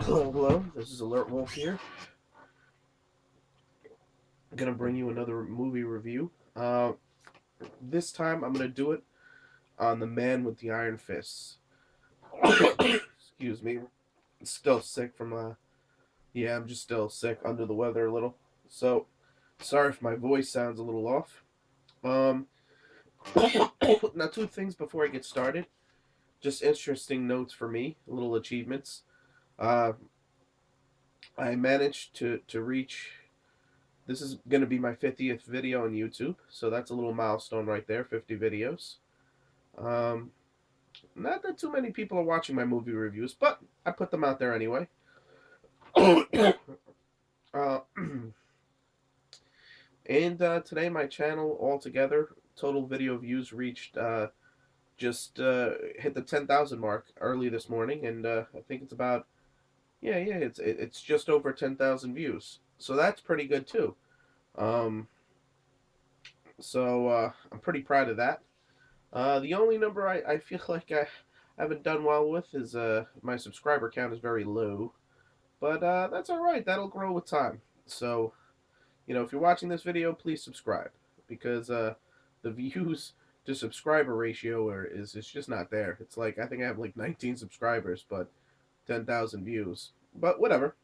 Hello, hello. This is alertwolf here. I'm gonna bring you another movie review. This time I'm gonna do it on The Man with the Iron Fists. Excuse me. Still sick from yeah, I'm just still sick, under the weather a little. So sorry if my voice sounds a little off. Um, Now two things before I get started. Just interesting notes for me, little achievements. Uh, I managed to reach. This is going to be my 50th video on YouTube, so that's a little milestone right there, 50 videos. Um, Not that too many people are watching my movie reviews, but I put them out there anyway. uh, and Today my channel altogether, total video views reached just hit the 10,000 mark early this morning, and I think it's about it's just over 10,000 views, so that's pretty good too. Um, I'm pretty proud of that. The only number I feel like I haven't done well with is my subscriber count is very low, but that's all right. That'll grow with time. So, if you're watching this video, please subscribe, because the views to subscriber ratio is just not there. It's like I think I have like 19 subscribers, but 10,000 views. But whatever.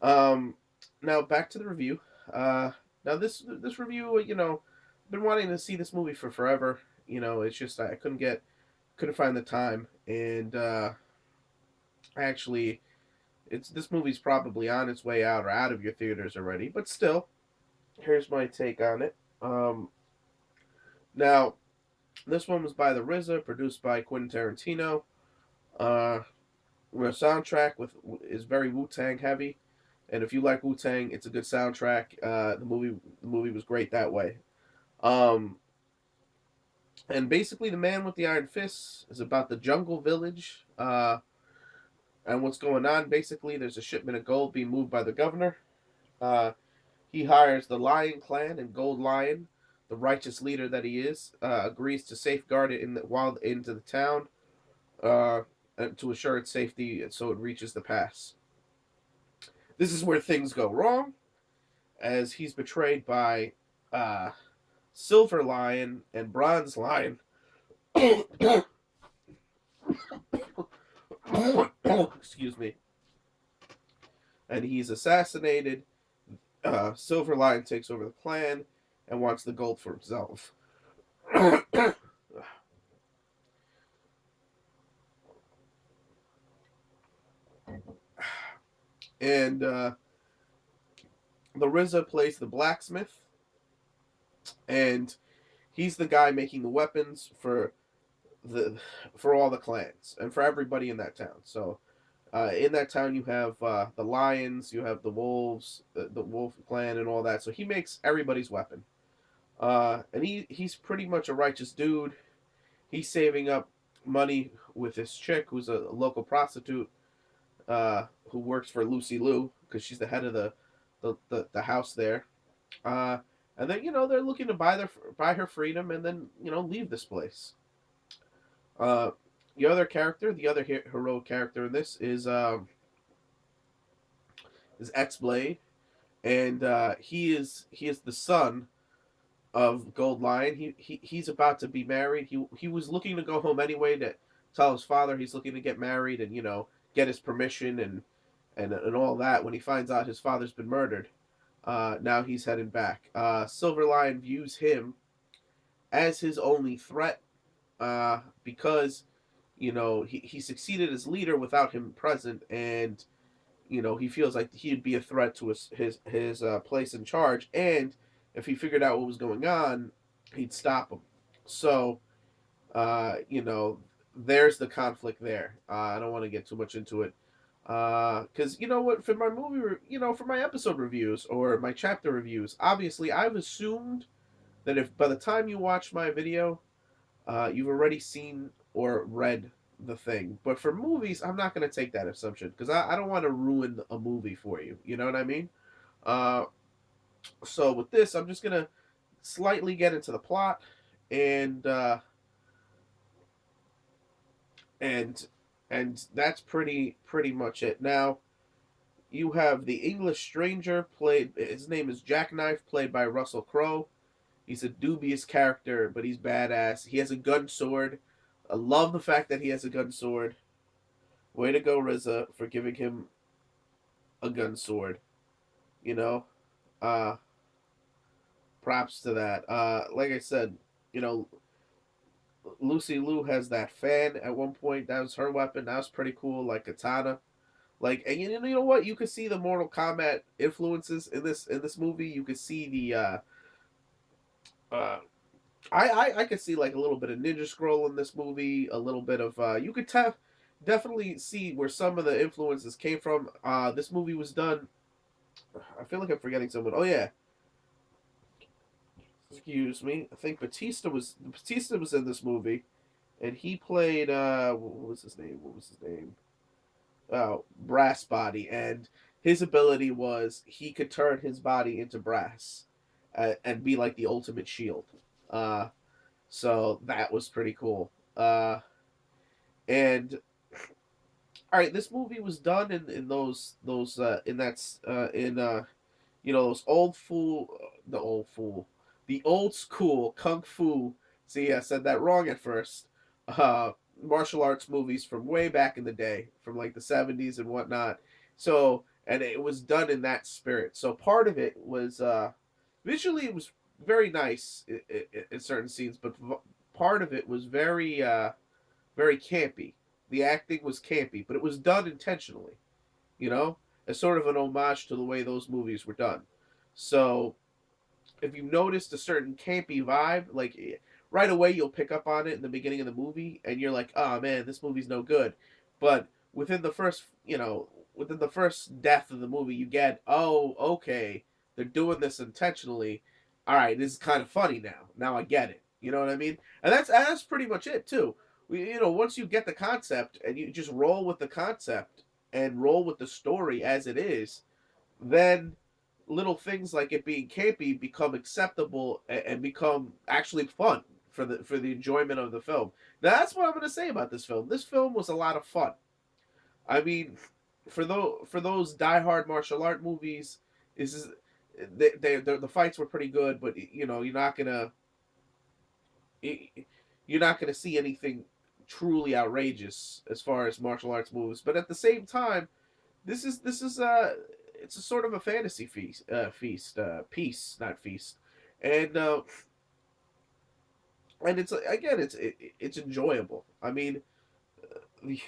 Um, Now back to the review. Now this review, I've been wanting to see this movie for forever. It's just I couldn't find the time, and actually, this movie's probably on its way out or out of your theaters already. But still, here's my take on it. Now, this one was by the RZA, produced by Quentin Tarantino. The soundtrack is very Wu-Tang heavy, and if you like Wu-Tang, it's a good soundtrack. The movie was great that way. Um, and basically, The Man with the Iron Fists is about the jungle village, and what's going on. Basically, there's a shipment of gold being moved by the governor. Uh, he hires the Lion Clan, and Gold Lion, the righteous leader that he is, agrees to safeguard it while into the town, and to assure its safety, so it reaches the pass. This is where things go wrong, as he's betrayed by Silver Lion and Bronze Lion. Excuse me. And he's assassinated. Silver Lion takes over the clan and wants the gold for himself. And the RZA plays the blacksmith, and he's the guy making the weapons for all the clans and for everybody in that town. So in that town you have the lions, you have the wolves, the wolf clan, and all that. So he makes everybody's weapon, and he's pretty much a righteous dude. He's saving up money with this chick who's a local prostitute, who works for Lucy Liu, because she's the head of the house there. And then they're looking to buy her freedom, and then leave this place. The other character, the other heroic character in this is X Blade, and he is the son of Gold Lion. He's about to be married. He was looking to go home anyway to tell his father he's looking to get married, and get his permission and all that. When he finds out his father's been murdered, now he's heading back. Silver Lion views him as his only threat, because he succeeded as leader without him present, and he feels like he'd be a threat to his place in charge, and if he figured out what was going on, he'd stop him. So there's the conflict there. I don't want to get too much into it, because what, for my for my episode reviews or my chapter reviews, obviously I've assumed that if by the time you watch my video, you've already seen or read the thing. But for movies, I'm not going to take that assumption, because I don't want to ruin a movie for you. You know what I mean? So with this, I'm just going to slightly get into the plot, and and that's pretty much it. Now you have the English Stranger played. His name is Jackknife, played by Russell Crowe. He's a dubious character, but he's badass. He has a gun sword. I love the fact that he has a gun sword. Way to go, RZA, for giving him a gun sword. You know, uh, props to that. Like I said, you know, Lucy Liu has that fan at one point. That was her weapon. That was pretty cool, like katana. Like, and you know what? You could see the Mortal Kombat influences in this movie. You could see the uh I could see like a little bit of Ninja Scroll in this movie, a little bit of you could definitely see where some of the influences came from. This movie was done. I feel like I'm forgetting someone. Oh yeah, excuse me. I think Batista was in this movie, and he played what was his name? What was his name? Brass Body, and his ability was he could turn his body into brass, and be like the ultimate shield. Uh, so that was pretty cool. And all right, this movie was done in those in that's in you know those the old school kung fu. See, I said that wrong at first. Uh, Martial arts movies from way back in the day, from like the '70s and whatnot. So, and it was done in that spirit. So part of it was visually it was very nice in certain scenes, but part of it was very campy. The acting was campy, but it was done intentionally, you know, as sort of an homage to the way those movies were done. So if you noticed a certain campy vibe, like right away you'll pick up on it in the beginning of the movie, and you're like, oh man, this movie's no good. But within the first, within the first death of the movie, you get, oh, okay, they're doing this intentionally. All right, this is kind of funny now. Now I get it. You know what I mean? And that's pretty much it too. Once you get the concept and you just roll with the concept and roll with the story as it is, then little things like it being campy become acceptable and become actually fun for the enjoyment of the film. Now, that's what I'm going to say about this film. This film was a lot of fun. I mean, for those diehard martial art movies, this is the fights were pretty good, but you're not gonna see anything truly outrageous as far as martial arts movies. But at the same time, this is it's a sort of a fantasy piece, not feast, and it's again it's enjoyable. I mean, the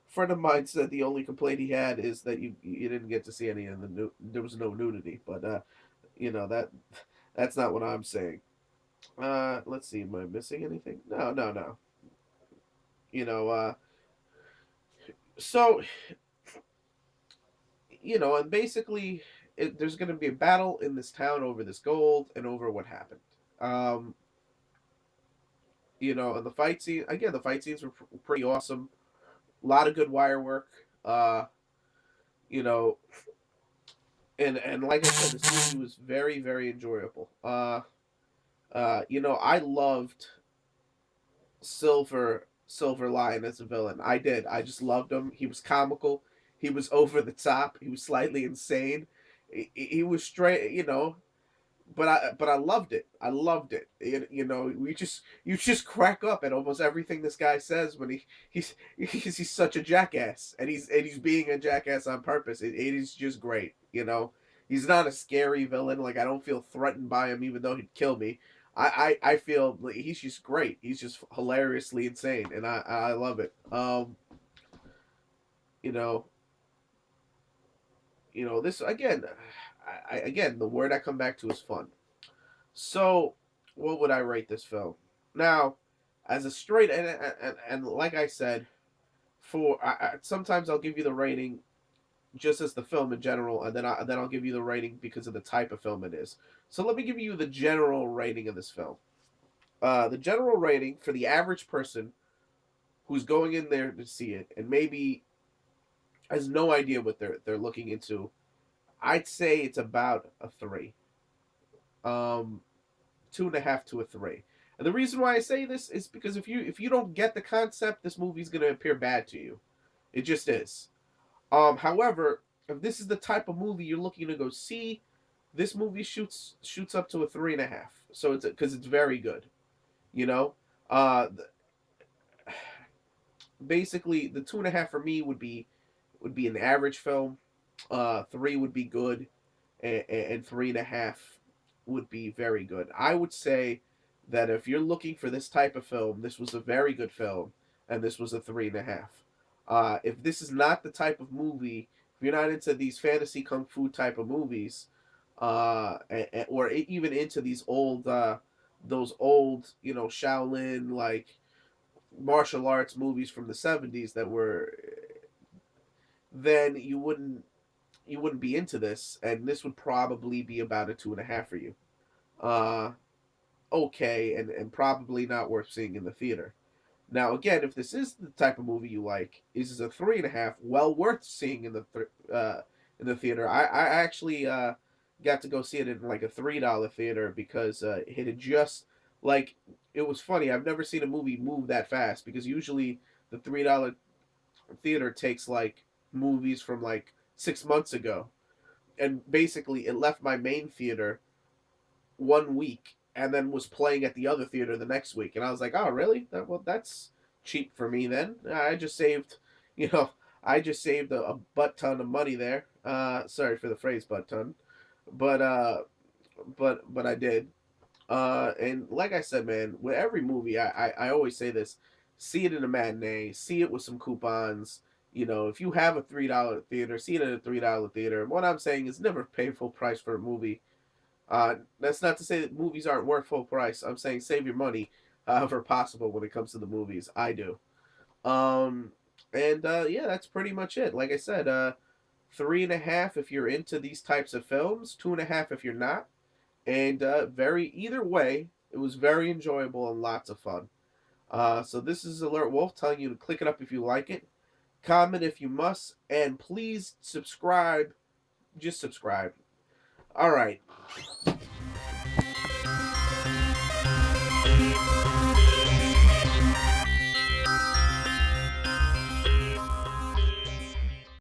friend of mine said the only complaint he had is that you didn't get to see any of there was no nudity, but that that's not what I'm saying. Let's see, am I missing anything? No. You know, so and basically, there's going to be a battle in this town over this gold and over what happened. Um, and the fight scenes were pretty awesome. A lot of good wire work. You know, and like I said, this movie was very very enjoyable. I loved Silver Lion as a villain. I did. I just loved him. He was comical. He was over the top. He was slightly insane. He was straight, but I loved it. I loved it. You just crack up at almost everything this guy says when he's such a jackass, and he's being a jackass on purpose. It is just great. He's not a scary villain. Like, I don't feel threatened by him, even though he'd kill me. I feel like he's just great. He's just hilariously insane, and I love it. You know, this again. Again, the word I come back to is fun. So, what would I rate this film? Now, as a straight and like I said, sometimes I'll give you the rating just as the film in general, and then I'll give you the rating because of the type of film it is. So let me give you the general rating of this film. The general rating for the average person who's going in there to see it and maybe has no idea what they're looking into, I'd say it's about a 3. 2.5 to a 3. And the reason why I say this is because if you don't get the concept, this movie's gonna appear bad to you. It just is. However, if this is the type of movie you're looking to go see, this movie shoots up to a 3.5. So it's because it's very good. You know, uh, basically the 2.5 for me would be an average film. Three would be good, and 3.5 would be very good. I would say that if you're looking for this type of film, this was a very good film, and this was a 3.5. If this is not the type of movie, if you're not into these fantasy kung fu type of movies, or even into those old, Shaolin like martial arts movies from the 70s that were, then you wouldn't be into this, and this would probably be about a 2.5 for you. Uh, okay, and probably not worth seeing in the theater. Now, again, if this is the type of movie you like, this is a 3.5, well worth seeing in the theater. I actually got to go see it in like a $3 theater because it had just like it was funny. I've never seen a movie move that fast because usually the $3 theater takes like movies from like 6 months ago, and basically it left my main theater one week and then was playing at the other theater the next week. And I was like, oh, really? Well, that's cheap for me then. You know, I just saved a butt ton of money there. Sorry for the phrase, butt ton, but but I did. And like I said, man, with every movie, I always say this: see it in a matinee, see it with some coupons. If you have a $3 theater, see it in a $3 theater. And what I'm saying is never pay full price for a movie. That's not to say that movies aren't worth full price. I'm saying save your money, however possible, when it comes to the movies. I do. Um, and yeah, that's pretty much it. Like I said, 3.5 if you're into these types of films, 2.5 if you're not. And either way, it was very enjoyable and lots of fun. So this is Alert Wolf telling you to click it up if you like it, comment if you must, and please subscribe. Just subscribe. All right.